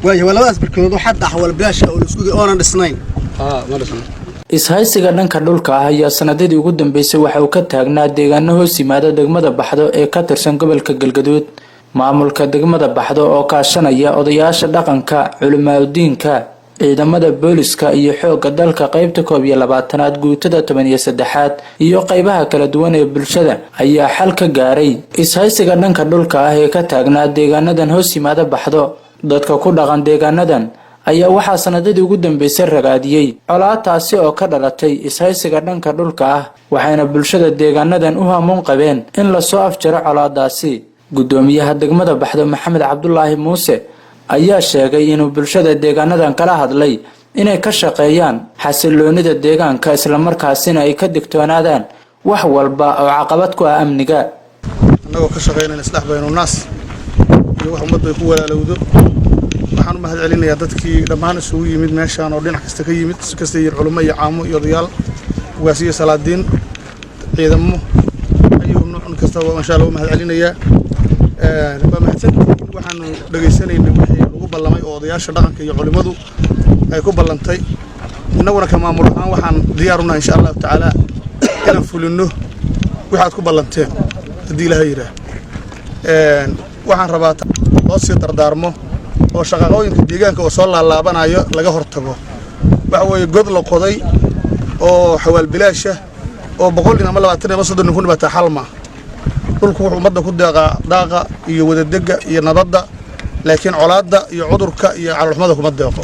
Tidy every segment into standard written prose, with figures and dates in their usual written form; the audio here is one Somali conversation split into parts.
waayo waladaas barkood waxa dhaxwal bilaasha oo isku oonan dhisnayn ma dhisnayn ishaysiga dhanka dhulka ah ayaa sanadadii ugu dambeysay waxa uu ka taagnaa deegaano hoos yimaada degmada Baxdo ee ka tirsan gobolka Galgaduud maamulka degmada Baxdo oo kaashanaya odayaasha dhaqanka culimaadudiinka ciidamada booliska iyo xoogga dalka qaybta 12aad guutada 13aad iyo qaybaha kala duwan ee bulshada ayaa xal ka gaaray ishaysiga dhanka dhulka ah ee ka taagnaa deegaanadan hoos yimaada Baxdo dadka ku dhaqan deegaanadan ayaa waxa sanadadii ugu dambeysay ragaadiyay colaataasi oo ka dhalatay ishaysiga dhanka dhulka ah waxayna bulshada deegaanadan u hamuun qabeen in la soo afjaro colaadaasi gudoomiyaha degmada Baxdo Maxamed Cabdullaahi Muuse ayaa sheegay inuu bulshada deegaanadan kala hadlay inay ka shaqeeyaan xasiloonida deegaanka isla markaasina ay ka digtoonaadaan wax walba oo caqabad ku ah amniga anagoo ka shaqeynayna isdhax bayno naas iyo wax ummadda ku walaalowdo waxaan u mahad celinayaa dadkii dhammaan isugu yimid meeshaan oo dhinac kasta ka yimid si kasta iyo culimo iyo caamo iyo odayaal waasiyo salaadiin ciidamo ayuu nooc kasta oo insha Allah u mahad celinayaa ba mahadsantiin waxaanu dhageysanaynaa wixii lagu ballamay oo odayaasha dhaqanka iyo culimadu ay ku ballantay innaguna ka maamul ahaan waxaan diyaar u nahay insha Allah taala inaan fulino waxaad ku ballanteen hadii Ilaahay yiraahdo waxaan rabaa oo si dardaarmo oo shaqooyinka deegaanka oo soo laalaabanayo laga hortago waxa weeye god la qoday oo xawaal bilaasha oo 120 ama 20 ama 30 kun baa xalma dhulku wuxuu ummadda ku daaqa iyo wadadega iyo nabadda laakiin colaadda iyo cudurka iyo caloolxumada kuma deeqo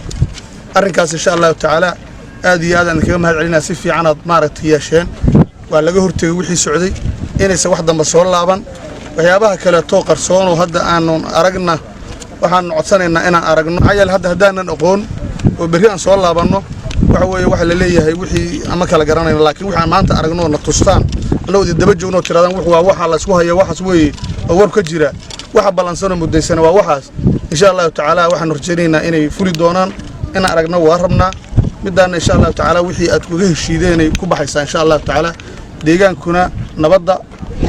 arrinkaas insha Allah taala aad iyo aad aan kaga mahad celinaa si fiican aad maaragtay yeesheen waa laga hortagay wixii socday inaysan wax dambe soo laaban waxyaabaha kale too qarsoon oo hadda aanu aragna waxaan codsanaynaa inaan aragno ayal hadda hadaanan aqoon oo bari aan soo laabanno waxa weeye waxa la leeyahay wixii ama kala garanayna laakiin waxaan maanta aragno na tustaan anoo daba joogno tiraadaan wax waa waxa la isku hayo waxas weeye oo war ka jira waxa balansan mudaysana waa waxaas insha Allah taala waxaan rajaynaynaa inay fuli doonaan in aragno waa rabnaa midaan insha Allah taala wixii aad uga heshiideen ku baxaysaa insha Allah taala deegaankuna nabadda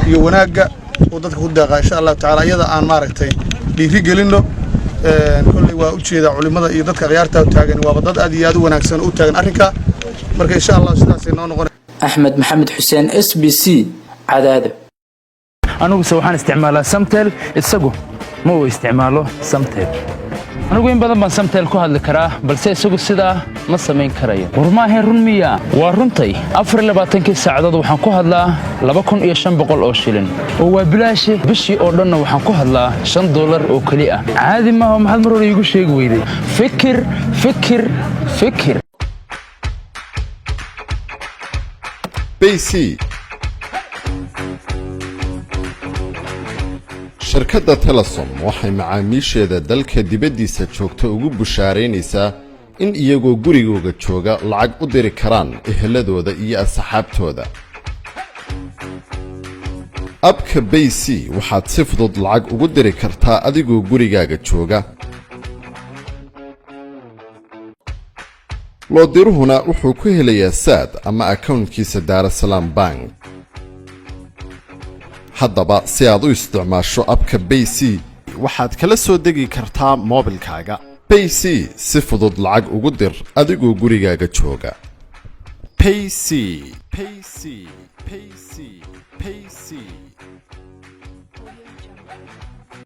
iyo wanaaga oo dadka ku deeqa insha Allah taala iyada aan maaragtay dhiiri gelino kulli waa u jeeda culimada iyo dadka ciyaarta taagan waa dad aad iyo aad u wanaagsan u taagan arrinka marka insha Allah sidaas ay noo noqon أحمد محمد حسين SBC عدادة أنا waxaan isticmaalaa Samtel isagu ma uu isticmaalo Samtel anigu in badan baan Samtel ku hadli karaa balse isagu sida ma sameyn karayo warmaahay run miya waa runtay 24 saacadood waxaan ku hadlaa 2500 oo shilin oo waa bilaash bishii oo dhan waxaan ku hadlaa $5 oo kali ah caadi ma aha maxad mar hore igu sheegi weyday fikir BC shirkadda Telesom waxay macaamiisheeda dalka dibaddiisa joogta ugu bushaaraynaysaa in iyagoo gurigooda jooga lacag u diri karaan eheladooda iyo asxaabtooda abka BC waxaad si fudud lacag ugu diri kartaa adigoo gurigaaga jooga loo diruhuna wuxuu ku helayaa saad ama accountkiisa Daarasalaam Bank haddaba si aad u isticmaasho abka BC waxaad kala soo degi kartaa moobilkaaga BC si fudud lacag ugu dir adigoo gurigaaga jooga BC